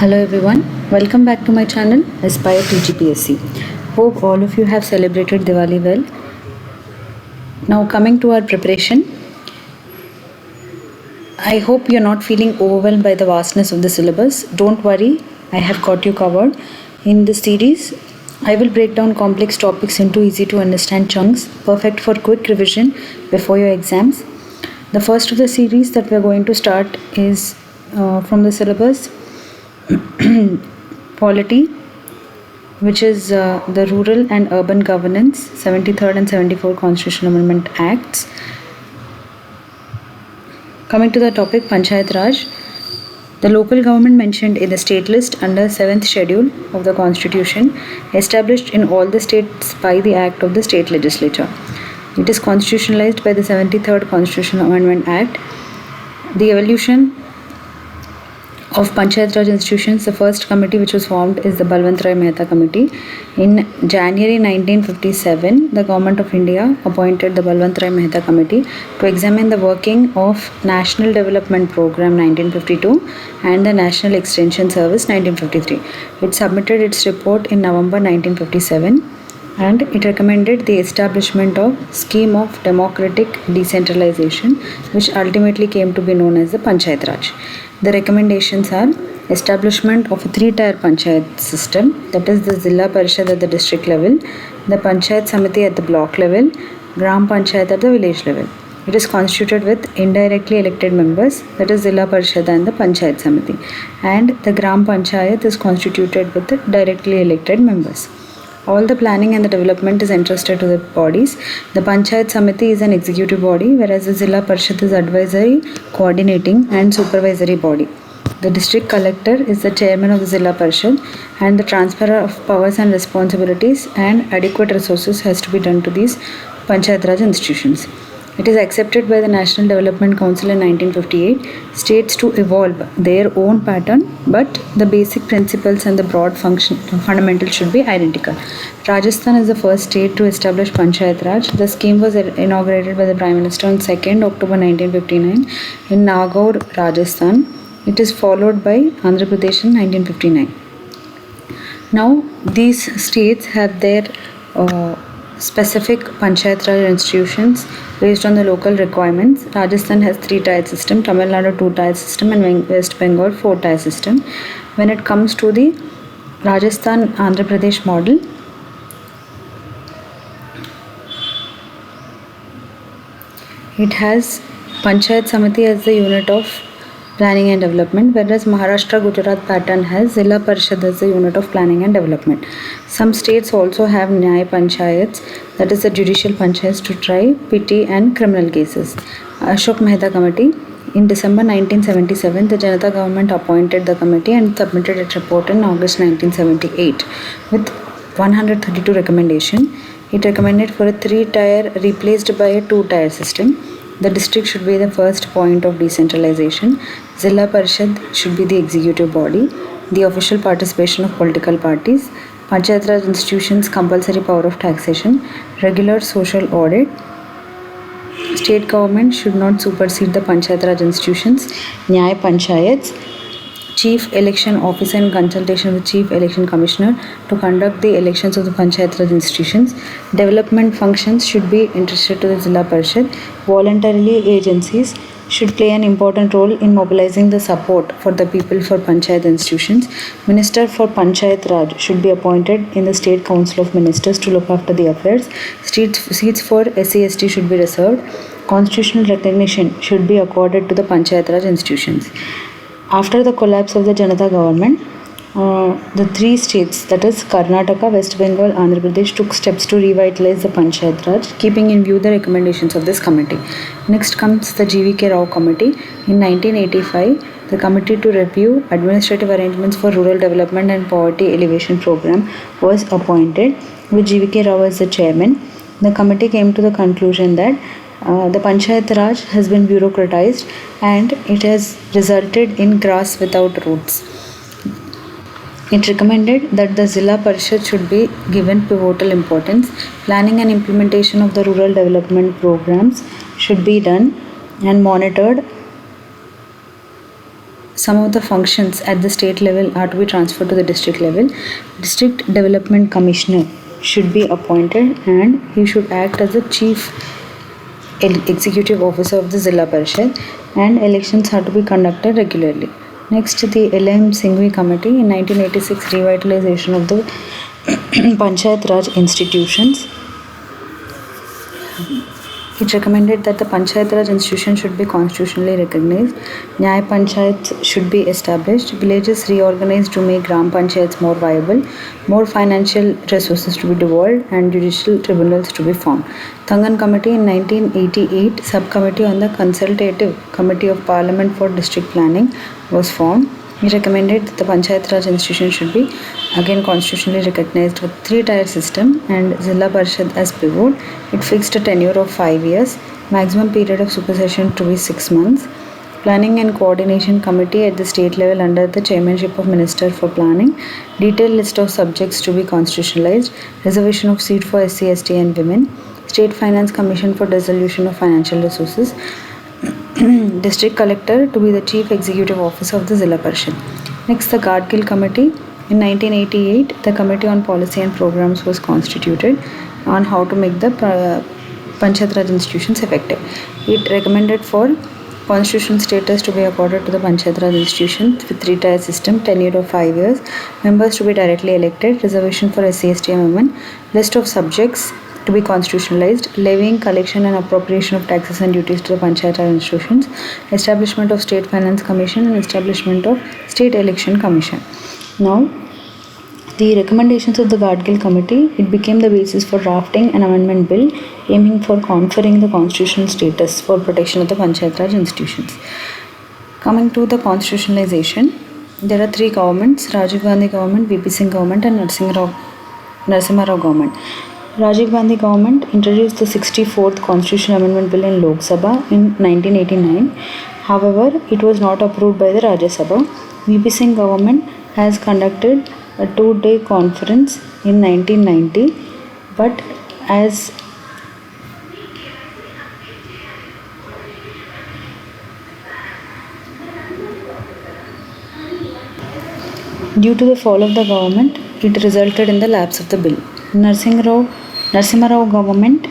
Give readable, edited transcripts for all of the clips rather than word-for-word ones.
Hello everyone, welcome back to my channel Aspire TGPSC. Hope all of you have celebrated Diwali well. Now coming to our preparation, I hope you're not feeling overwhelmed by the vastness of the syllabus. Don't worry, I have got you covered. In this series, I will break down complex topics into easy to understand chunks, perfect for quick revision before your exams. The first of the series that we're going to start is from the syllabus Polity, which is the Rural and Urban Governance 73rd and 74 Constitutional Amendment Acts. Coming to the topic Panchayat Raj, the local government mentioned in the state list under 7th schedule of the Constitution, established in all the states by the Act of the State Legislature. It is constitutionalized by the 73rd Constitutional Amendment Act. The evolution of Panchayat Raj institutions, the first committee which was formed is the Balwant Rai Mehta Committee. In January 1957, the Government of India appointed the Balwant Rai Mehta Committee to examine the working of National Development Program 1952 and the National Extension Service 1953. It submitted its report in November 1957 and it recommended the establishment of Scheme of Democratic Decentralization, which ultimately came to be known as the Panchayat Raj. The recommendations are establishment of a 3-tier Panchayat system, that is the Zilla Parishad at the district level, the Panchayat Samiti at the block level, Gram Panchayat at the village level. It is constituted with indirectly elected members, that is Zilla Parishad and the Panchayat Samiti, and the Gram Panchayat is constituted with the directly elected members. All the planning and the development is entrusted to the bodies. The Panchayat Samiti is an executive body, whereas the Zilla Parishad is advisory, coordinating and supervisory body. The district collector is the chairman of the Zilla Parishad, and the transfer of powers and responsibilities and adequate resources has to be done to these Panchayat Raj institutions. It is accepted by the National Development Council in 1958, states to evolve their own pattern, but the basic principles and the broad fundamentals should be identical. Rajasthan is the first state to establish Panchayat Raj. The scheme was inaugurated by the Prime Minister on 2nd October 1959 in Nagaur, Rajasthan. It is followed by Andhra Pradesh in 1959. Now, these states have their specific Panchayat Raj institutions based on the local requirements. Rajasthan has 3-tier system, Tamil Nadu 2-tier system, and West Bengal 4-tier system. When it comes to the Rajasthan Andhra Pradesh model, it has Panchayat Samiti as the unit of planning and development, whereas Maharashtra Gujarat pattern has Zilla Parishad as the unit of planning and development. Some states also have Nyay Panchayats, that is the judicial panchayats to try petty and criminal cases. Ashok Mehta Committee. In December 1977, the Janata government appointed the committee and submitted its report in August 1978 with 132 recommendations. It recommended for a 3-tier replaced by a 2-tier system. The district should be the first point of decentralization. Zilla Parishad should be the executive body. The official participation of political parties. Panchayat Raj institutions compulsory power of taxation. Regular social audit. State government should not supersede the Panchayat Raj institutions. Nyay Panchayats. Chief Election Officer in consultation with Chief Election Commissioner to conduct the elections of the Panchayat Raj institutions. Development functions should be entrusted to the Zilla Parishad. Voluntarily agencies should play an important role in mobilizing the support for the people for Panchayat institutions. Minister for Panchayat Raj should be appointed in the State Council of Ministers to look after the affairs. Seats for SC/ST should be reserved. Constitutional recognition should be accorded to the Panchayat Raj institutions. After the collapse of the Janata government, the 3 states, that is Karnataka, West Bengal, Andhra Pradesh, took steps to revitalize the Panchayat Raj, keeping in view the recommendations of this committee. Next comes the GVK Rao Committee. In 1985, the Committee to Review Administrative Arrangements for Rural Development and Poverty Alleviation Program was appointed, with GVK Rao as the chairman. The committee came to the conclusion that the Panchayat Raj has been bureaucratized and it has resulted in grass without roots. It recommended that the Zilla Parishad should be given pivotal importance. Planning and implementation of the rural development programs should be done and monitored some of the functions at the state level are to be transferred to the district level. District Development Commissioner should be appointed and he should act as the chief executive officer of the Zilla Parishad, and elections are to be conducted regularly. Next, the LM Singhvi Committee in 1986 revitalization of the Panchayat Raj institutions. It recommended that the Panchayat Raj institution should be constitutionally recognized, Nyaya Panchayats should be established, villages reorganized to make Gram Panchayats more viable, more financial resources to be devolved, and judicial tribunals to be formed. Thangan Committee in 1988, Subcommittee on the Consultative Committee of Parliament for District Planning was formed. He recommended that the Panchayat Raj institution should be again constitutionally recognized with three-tier system and Zilla Parishad as pivot. It fixed a tenure of 5 years, maximum period of supersession to be 6 months. Planning and Coordination Committee at the state level under the chairmanship of Minister for Planning. Detailed list of subjects to be constitutionalized. Reservation of seat for SC, ST and women. State Finance Commission for dissolution of financial resources. District Collector to be the Chief Executive Officer of the Zilla Parishad. Next, the Gadgil Committee. In 1988, the Committee on Policy and Programs was constituted on how to make the Panchayat Raj institutions effective. It recommended for constitutional status to be accorded to the Panchayat Raj institutions with three-tier system, tenure of 5 years, members to be directly elected, reservation for SC, ST and women, list of subjects to be constitutionalized, levying, collection and appropriation of taxes and duties to the Panchayat Raj institutions, establishment of State Finance Commission and establishment of State Election Commission. Now, the recommendations of the Gadgil Committee, it became the basis for drafting an amendment bill aiming for conferring the constitutional status for protection of the Panchayat Raj institutions. Coming to the constitutionalization, there are three governments, Rajiv Gandhi government, VP Singh government and Narasimha Rao government. Rajiv Gandhi government introduced the 64th Constitutional Amendment Bill in Lok Sabha in 1989. However, it was not approved by the Rajya Sabha. VP Singh government has conducted a 2-day conference in 1990, but as due to the fall of the government, it resulted in the lapse of the bill. Narasimha Rao government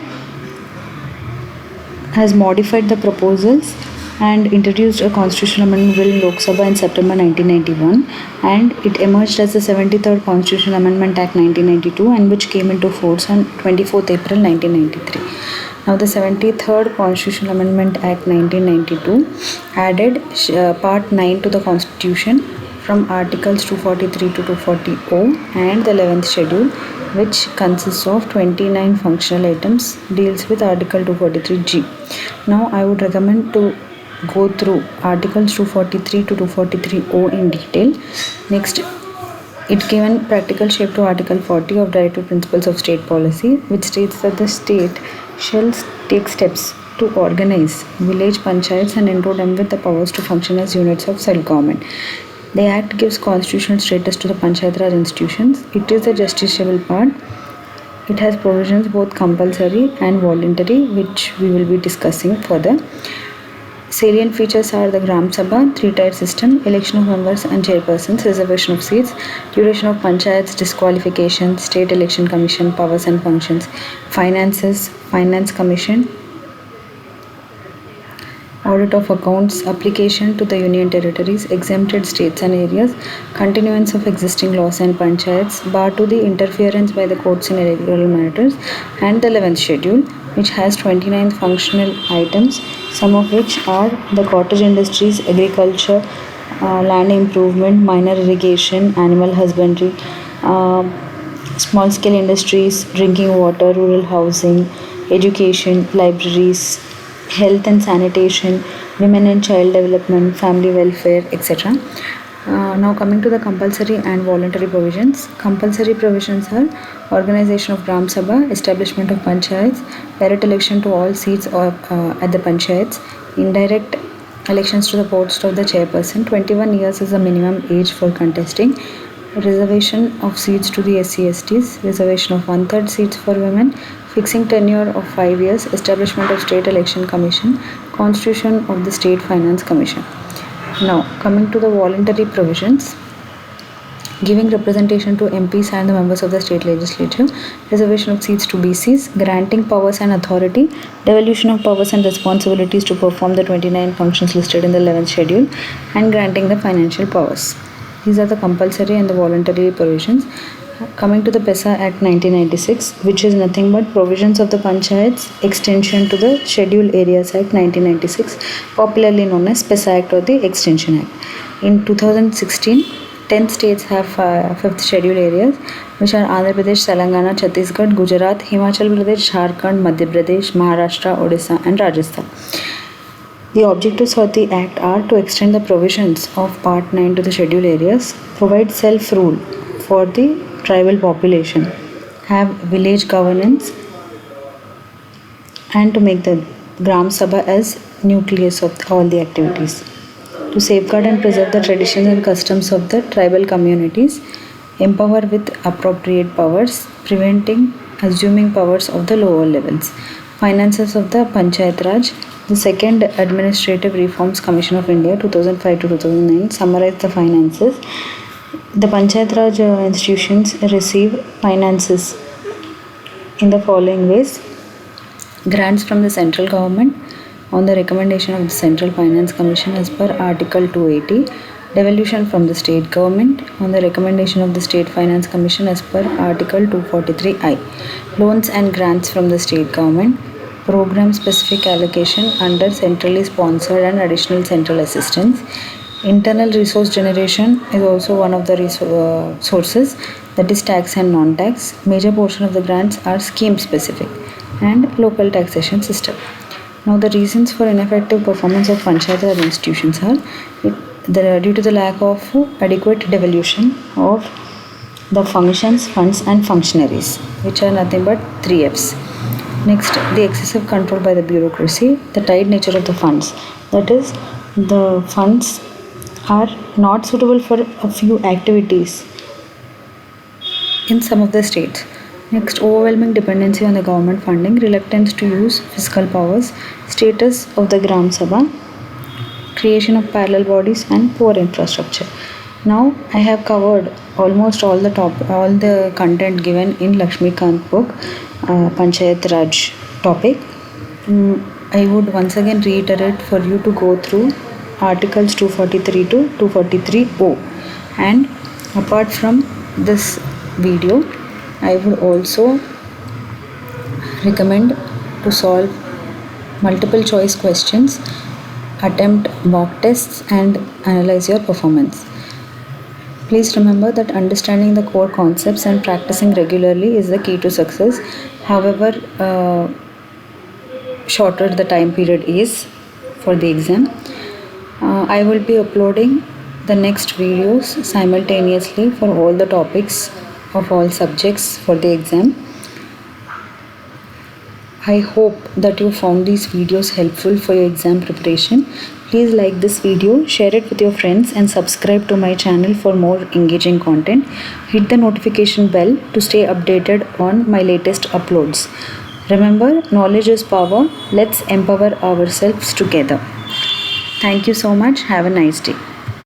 has modified the proposals and introduced a constitutional amendment bill in Lok Sabha in September 1991, and it emerged as the 73rd Constitutional Amendment Act 1992, and which came into force on 24th April 1993. Now, the 73rd Constitutional Amendment Act 1992 added Part 9 to the Constitution from Articles 243 to 240O and the 11th Schedule, which consists of 29 functional items, deals with Article 243G. Now, I would recommend to go through Articles 243 to 243O in detail. Next, it given practical shape to Article 40 of Directive Principles of State Policy, which states that the state shall take steps to organize village panchayats and endow them with the powers to function as units of self-government. The Act gives constitutional status to the Panchayat Raj institutions. It is the justiciable part. It has provisions both compulsory and voluntary, which we will be discussing further. Salient features are the Gram Sabha, three-tier system, election of members and chairpersons, reservation of seats, duration of panchayats, disqualification, state election commission, powers and functions, finances, finance commission, audit of accounts, application to the union territories, exempted states and areas, continuance of existing laws and panchayats, bar to the interference by the courts in electoral matters, and the 11th schedule, which has 29 functional items, some of which are the cottage industries, agriculture, land improvement, minor irrigation, animal husbandry, small scale industries, drinking water, rural housing, education, libraries, health and sanitation, women and child development, family welfare, etc. Now coming to the compulsory and voluntary provisions. Compulsory provisions are organization of Gram Sabha, establishment of panchayats, direct election to all seats at the panchayats, indirect elections to the post of the chairperson, 21 years is the minimum age for contesting, reservation of seats to the SC/STs, reservation of 1/3 seats for women, fixing tenure of 5 years, establishment of State Election Commission, constitution of the State Finance Commission. Now, coming to the voluntary provisions, giving representation to MPs and the members of the state legislature, reservation of seats to BCs, granting powers and authority, devolution of powers and responsibilities to perform the 29 functions listed in the 11th schedule, and granting the financial powers. These are the compulsory and the voluntary provisions. Coming to the PESA Act 1996, which is nothing but provisions of the Panchayat's extension to the Scheduled Areas Act 1996, popularly known as PESA Act or the Extension Act. In 2016, 10 states have 5th scheduled areas, which are Andhra Pradesh, Telangana, Chhattisgarh, Gujarat, Himachal Pradesh, Jharkhand, Madhya Pradesh, Maharashtra, Odisha, and Rajasthan. The objectives of the Act are to extend the provisions of Part 9 to the scheduled areas, provide self-rule for the tribal population, have village governance, and to make the Gram Sabha as nucleus of all the activities. To safeguard and preserve the traditions and customs of the tribal communities, empower with appropriate powers, preventing assuming powers of the lower levels. Finances of the Panchayat Raj. The second Administrative Reforms Commission of India 2005 to 2009 summarized the finances. The Panchayat Raj institutions receive finances in the following ways: grants from the central government on the recommendation of the Central Finance Commission as per Article 280, devolution from the state government on the recommendation of the State Finance Commission as per Article 243I, loans and grants from the state government, program specific allocation under centrally sponsored and additional central assistance. Internal resource generation is also one of the sources, that is tax and non-tax. Major portion of the grants are scheme specific, and local taxation system. Now, the reasons for ineffective performance of Panchayat Raj institutions are due to the lack of adequate devolution of the functions, funds, and functionaries, which are nothing but 3 F's. Next, the excessive control by the bureaucracy, the tight nature of the funds, that is, the funds are not suitable for a few activities in some of the states. Next, overwhelming dependency on the government funding, reluctance to use fiscal powers, status of the Gram Sabha, creation of parallel bodies, and poor infrastructure. Now, I have covered almost all the content given in Lakshmikant book, Panchayat Raj topic. I would once again reiterate for you to go through Articles 243 to 243O. And apart from this video, I would also recommend to solve multiple choice questions, attempt mock tests, and analyze your performance. Please remember that understanding the core concepts and practicing regularly is the key to success. However, shorter the time period is for the exam. I will be uploading the next videos simultaneously for all the topics of all subjects for the exam. I hope that you found these videos helpful for your exam preparation. Please like this video, share it with your friends, and subscribe to my channel for more engaging content. Hit the notification bell to stay updated on my latest uploads. Remember, knowledge is power. Let's empower ourselves together. Thank you so much. Have a nice day.